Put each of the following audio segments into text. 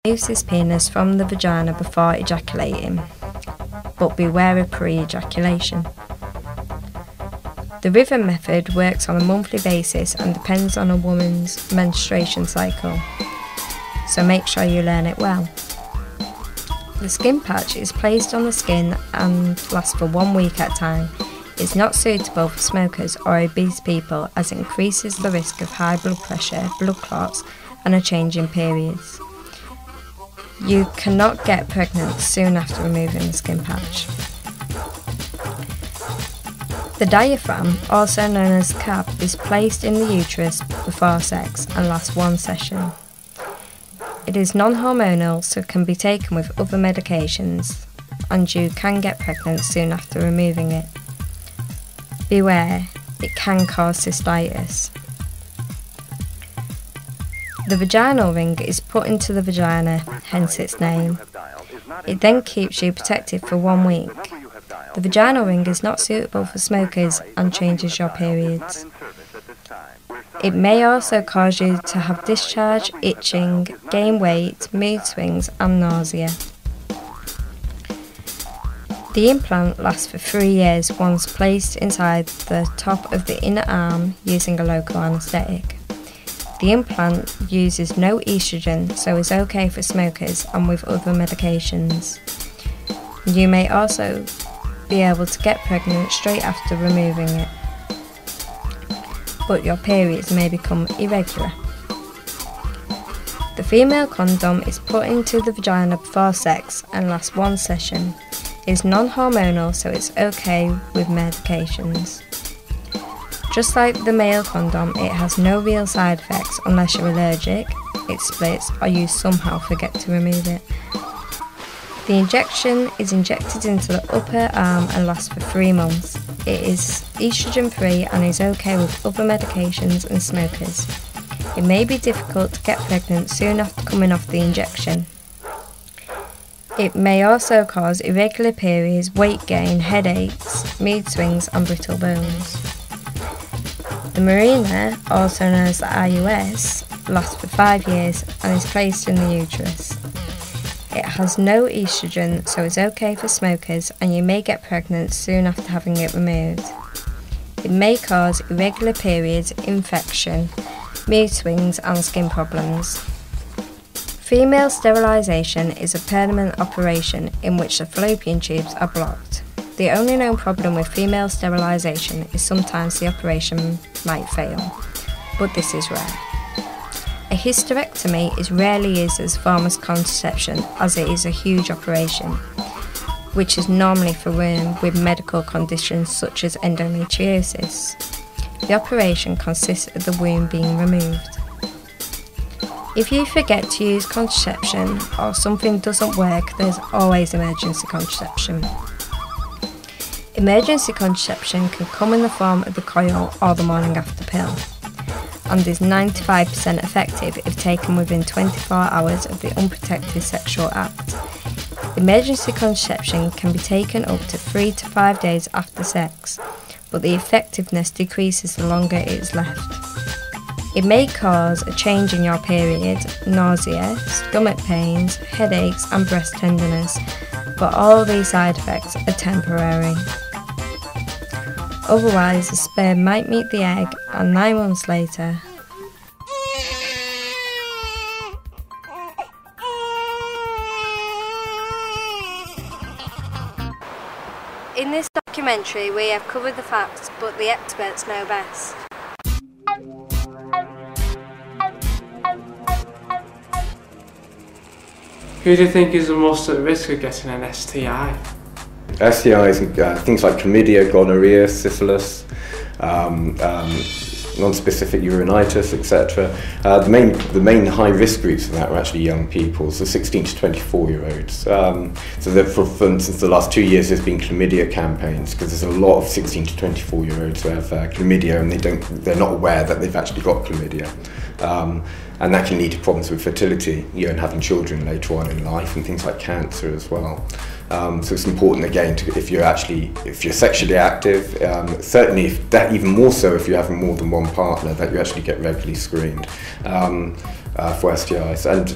removes his penis from the vagina before ejaculating, but beware of pre-ejaculation. The rhythm method works on a monthly basis and depends on a woman's menstruation cycle, so make sure you learn it well. The skin patch is placed on the skin and lasts for 1 week at a time. It's not suitable for smokers or obese people as it increases the risk of high blood pressure, blood clots and a change in periods. You cannot get pregnant soon after removing the skin patch. The diaphragm, also known as cap, is placed in the uterus before sex and lasts 1 session. It is non-hormonal, so can be taken with other medications, and you can get pregnant soon after removing it. Beware, it can cause cystitis. The vaginal ring is put into the vagina, hence its name. It then keeps you protected for 1 week. The vaginal ring is not suitable for smokers and changes your periods. It may also cause you to have discharge, itching, gain weight, mood swings and nausea. The implant lasts for 3 years once placed inside the top of the inner arm using a local anaesthetic. The implant uses no estrogen, so is okay for smokers and with other medications. You may also be able to get pregnant straight after removing it, but your periods may become irregular. The female condom is put into the vagina before sex and lasts 1 session. It is non-hormonal, so it's okay with medications. Just like the male condom, it has no real side effects unless you're allergic, it splits, or you somehow forget to remove it. The injection is injected into the upper arm and lasts for 3 months. It is estrogen-free and is okay with other medications and smokers. It may be difficult to get pregnant soon after coming off the injection. It may also cause irregular periods, weight gain, headaches, mood swings and brittle bones. The Mirena, also known as the IUS, lasts for 5 years and is placed in the uterus. It has no estrogen, so it's okay for smokers and you may get pregnant soon after having it removed. It may cause irregular periods, infection, mood swings and skin problems. Female sterilisation is a permanent operation in which the fallopian tubes are blocked. The only known problem with female sterilisation is sometimes the operation might fail, but this is rare. A hysterectomy is rarely used as a form of contraception as it is a huge operation, which is normally for women with medical conditions such as endometriosis. The operation consists of the womb being removed. If you forget to use contraception or something doesn't work, there's always emergency contraception. Emergency contraception can come in the form of the coil or the morning after pill, and is 95% effective if taken within 24 hours of the unprotected sexual act. Emergency contraception can be taken up to 3 to 5 days after sex, but the effectiveness decreases the longer it is left. It may cause a change in your period, nausea, stomach pains, headaches and breast tenderness, but all these side effects are temporary. Otherwise, the sperm might meet the egg and 9 months later, in this documentary we have covered the facts, but the experts know best. Who do you think is the most at risk of getting an STI? STIs, things like chlamydia, gonorrhea, syphilis, non-specific urinitis, etc. The main high-risk groups for that are actually young people, so 16 to 24-year-olds. So that for instance, the last 2 years there's been chlamydia campaigns because there's a lot of 16 to 24-year-olds who have chlamydia and they're not aware that they've actually got chlamydia. And that can lead to problems with fertility, and having children later on in life and things like cancer as well. So it's important again if you're sexually active, certainly even more so if you're having more than one partner, that you actually get regularly screened. for STIs, and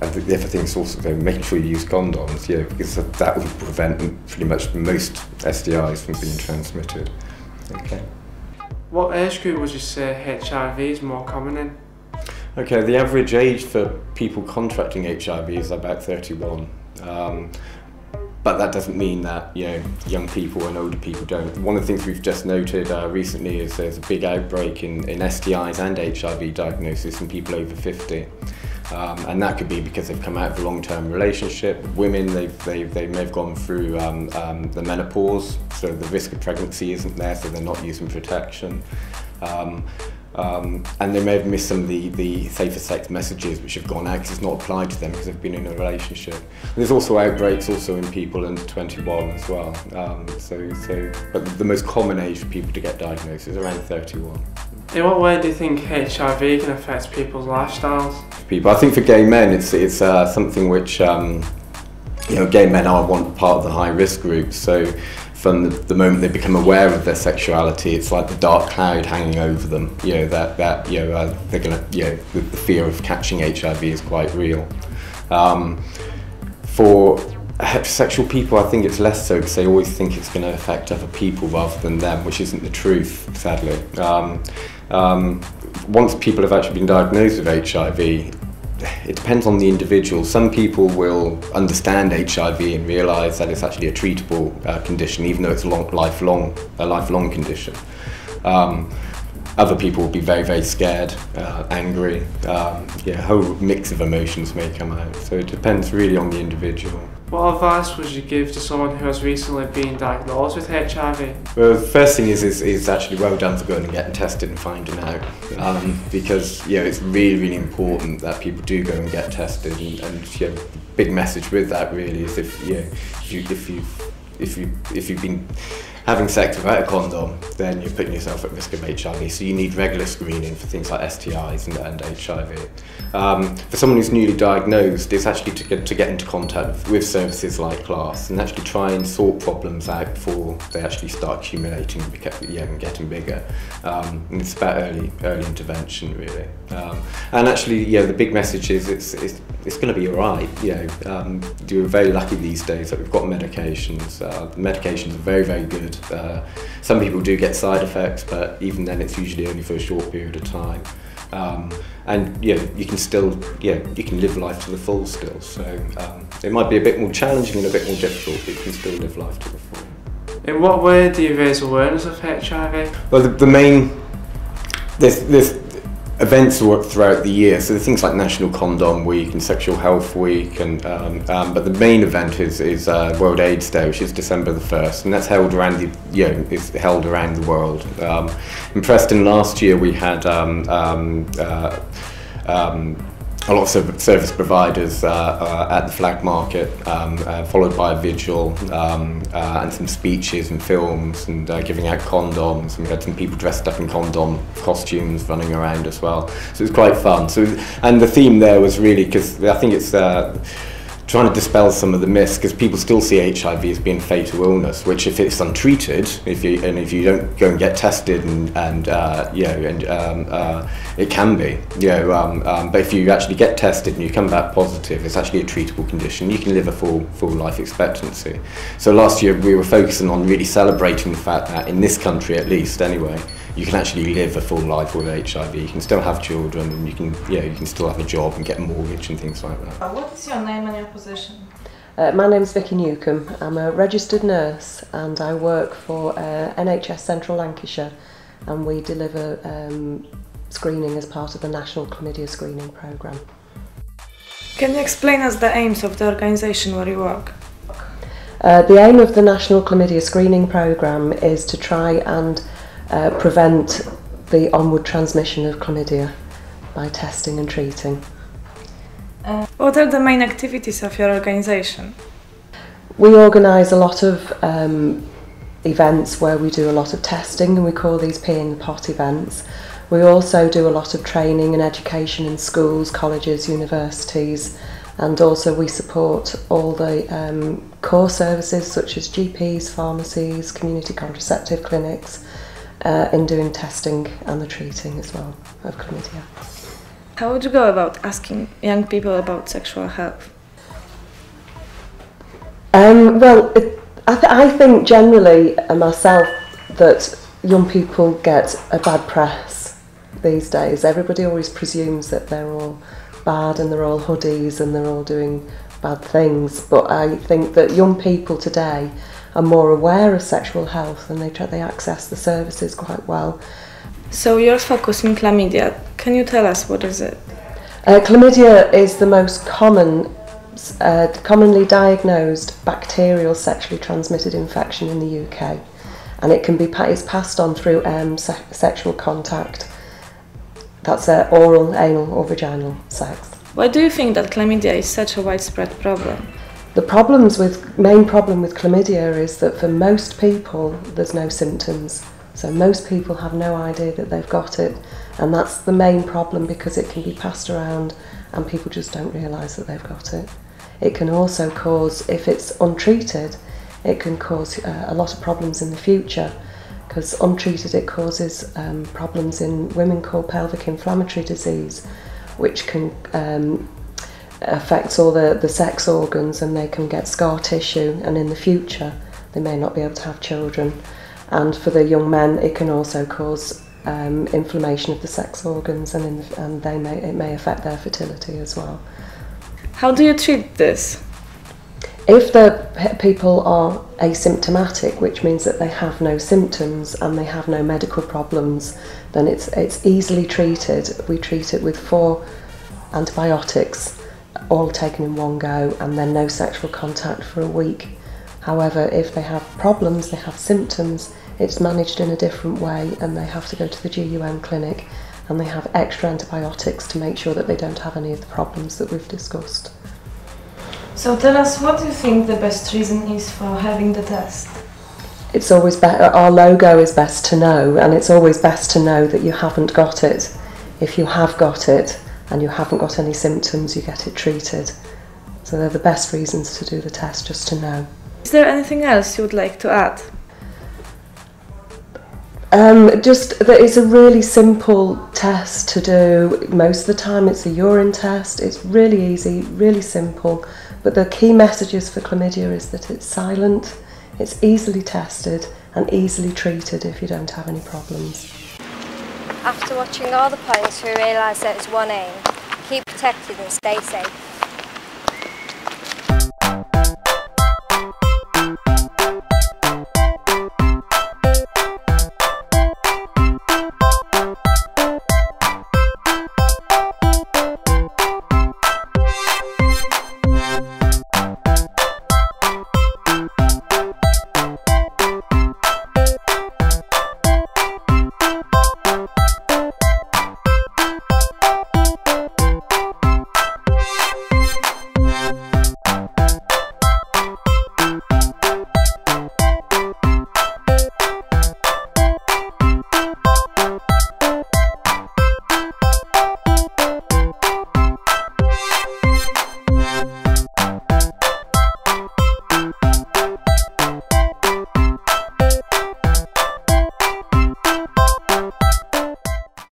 and the other thing is also making sure you use condoms, because that will prevent pretty much most STIs from being transmitted. Okay. What age group would you say HIV is more common in? Okay, the average age for people contracting HIV is about 31. But that doesn't mean that young people and older people don't. One of the things we've just noted recently is there's a big outbreak in STIs and HIV diagnosis in people over 50. And that could be because they've come out of a long-term relationship. Women, they may have gone through the menopause, so the risk of pregnancy isn't there, so they're not using protection. And they may have missed some of the safer sex messages which have gone out because it's not applied to them because they've been in a relationship. There's also outbreaks also in people under 21 as well. But the most common age for people to get diagnosed is around 31. In what way do you think HIV can affect people's lifestyles? I think for gay men it's something which gay men are one part of the high risk group. So from the moment they become aware of their sexuality, it's like the dark cloud hanging over them. They're gonna the fear of catching HIV is quite real. For heterosexual people, I think it's less so because they always think it's going to affect other people rather than them, which isn't the truth, sadly. Once people have actually been diagnosed with HIV, it depends on the individual. Some people will understand HIV and realise that it's actually a treatable condition, even though it's a lifelong condition. Other people will be very, very scared, angry. A whole mix of emotions may come out. So it depends really on the individual. What advice would you give to someone who has recently been diagnosed with HIV? Well, the first thing is actually well done for going and getting tested and finding out, because it's really, really important that people do go and get tested. And the big message with that really is if you've been having sex without a condom, then you're putting yourself at risk of HIV. So you need regular screening for things like STIs and HIV. For someone who's newly diagnosed, it's actually to get into contact with services like CLASS and actually try and sort problems out before they actually start accumulating and getting bigger. And it's about early intervention really. And actually, the big message is it's going to be all right. We're very lucky these days that we've got medications. The medications are very, very good. Some people do get side effects, but even then it's usually only for a short period of time. And you can still, you can live life to the full still. So it might be a bit more challenging and a bit more difficult, but you can still live life to the full. In what way do you raise awareness of HIV? Well, there's events throughout the year, so things like National Condom Week and Sexual Health Week, and but the main event is World AIDS Day, which is December the 1st, and that's held around the world. In Preston last year we had a lot of service providers at the Flag Market, followed by a vigil and some speeches and films and giving out condoms, and we had some people dressed up in condom costumes running around as well. So it was quite fun. And the theme there was really, because I think it's trying to dispel some of the myths, because people still see HIV as being a fatal illness, which if it's untreated, if you don't go and get tested it can be, but if you actually get tested and you come back positive, it's actually a treatable condition. You can live a full life expectancy. So last year we were focusing on really celebrating the fact that in this country, at least anyway, you can actually live a full life with HIV. You can still have children, and you can still have a job and get a mortgage and things like that. What is your name and your position? My name's Vicky Newcombe. I'm a registered nurse and I work for NHS Central Lancashire, and we deliver screening as part of the National Chlamydia Screening Programme. Can you explain us the aims of the organisation where you work? The aim of the National Chlamydia Screening Programme is to try and prevent the onward transmission of chlamydia by testing and treating. What are the main activities of your organisation? We organise a lot of events where we do a lot of testing, and we call these pee in the pot events. We also do a lot of training and education in schools, colleges, universities, and also we support all the core services such as GPs, pharmacies, community contraceptive clinics in doing testing and the treating as well of chlamydia. How would you go about asking young people about sexual health? I think generally myself that young people get a bad press these days. Everybody always presumes that they're all bad and they're all hoodies and they're all doing bad things, but I think that young people today are more aware of sexual health and they access the services quite well. So you're focused on chlamydia. Can you tell us what is it? Chlamydia is the most commonly diagnosed bacterial sexually transmitted infection in the UK, and it's passed on through sexual contact. That's oral, anal or vaginal sex. Why do you think that chlamydia is such a widespread problem? The main problem with chlamydia is that for most people there's no symptoms. So most people have no idea that they've got it, and that's the main problem because it can be passed around and people just don't realise that they've got it. It can also cause, if it's untreated, it can cause a lot of problems in the future, because untreated it causes problems in women called pelvic inflammatory disease, which can affect all the sex organs, and they can get scar tissue, and in the future they may not be able to have children. And for the young men it can also cause inflammation of the sex organs, and it may affect their fertility as well. How do you treat this? If the people are asymptomatic, which means that they have no symptoms and they have no medical problems, then it's easily treated. We treat it with 4 antibiotics, all taken in one go, and then no sexual contact for a week. However, if they have problems, they have symptoms, it's managed in a different way, and they have to go to the GUM clinic, and they have extra antibiotics to make sure that they don't have any of the problems that we've discussed. So tell us, what do you think the best reason is for having the test? It's always better, our logo is best to know, and it's always best to know that you haven't got it. If you have got it and you haven't got any symptoms, you get it treated. So they're the best reasons to do the test, just to know. Is there anything else you would like to add? Just that it's a really simple test to do. Most of the time it's a urine test. It's really easy, really simple. But the key messages for chlamydia is that it's silent, it's easily tested and easily treated if you don't have any problems. After watching all the points, we realised that it's one aim: keep protected and stay safe.